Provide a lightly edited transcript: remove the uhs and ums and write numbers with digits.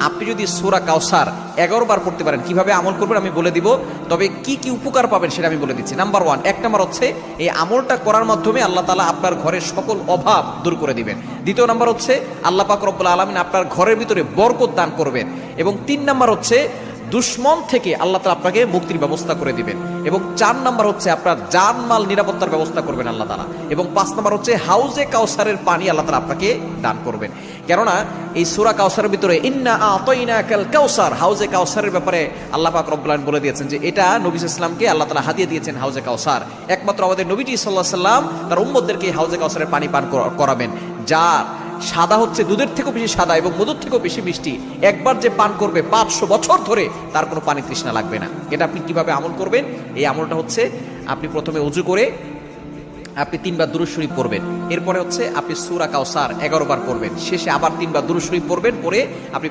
আপনি যদি সূরা কাউসার 11 বার পড়তে পারেন, কিভাবে আমল করবেন আমি বলে দিব, তবে কি কি উপকার পাবেন সেটা আমি বলে দিচ্ছি। নাম্বার 1, 1 নাম্বার হচ্ছে এই আমলটা করার মাধ্যমে আল্লাহ তাআলা আপনার ঘরের সকল অভাব দূর করে দিবেন। দ্বিতীয় নাম্বার হচ্ছে আল্লাহ পাক রব্বুল আলামিন আপনার ঘরের ভিতরে বরকত দান করবেন। এবং 3 নাম্বার হচ্ছে দুশ্মন থেকে আল্লাহ তাআলা আপনাকে মুক্তির ব্যবস্থা করে দিবেন। এবং 4 নাম্বার হচ্ছে আপনার জানমাল নিরাপত্তার ব্যবস্থা করবেন আল্লাহ তাআলা। এবং 5 নাম্বার হচ্ছে হাউজে কাউসারের পানি আল্লাহ তাআলা আপনাকে দান করবেন। কেননা এই সূরা কাউসারের ভিতরে ইন্না আতাইনাকাল কাউসার, হাউজে কাউসারের ব্যাপারে আল্লাহ পাক রব্বুল আলামিন বলে দিয়েছেন যে এটা নবী সাল্লাল্লাহু আলাইহি ওয়াসাল্লামকে আল্লাহ তাআলা হাদিয়া দিয়েছেন হাউজে কাউসার। একমাত্র আমাদের নবীজি সাল্লাল্লাহু আলাইহি ওয়াসাল্লাম তার উম্মতদেরকে হাউজে কাউসারের পানি পান করাবেন, যা সাদা হচ্ছে দুধের থেকেও বেশি সাদা এবং মধুর থেকেও বেশি মিষ্টি। একবার যে পান করবে 500 বছর ধরে তার কোনো পানি তৃষ্ণা লাগবে না। এটা আপনি কিভাবে আমল করবেন? এই আমলটা হচ্ছে আপনি প্রথমে ওযু করে আপনি 3 বার দুরূদ শরীফ পড়বেন, এরপরে হচ্ছে আপনি সূরা কাউসার 11 বার পড়বেন, শেষে আবার 3 বার দুরূদ শরীফ পড়বেন, পরে আপনি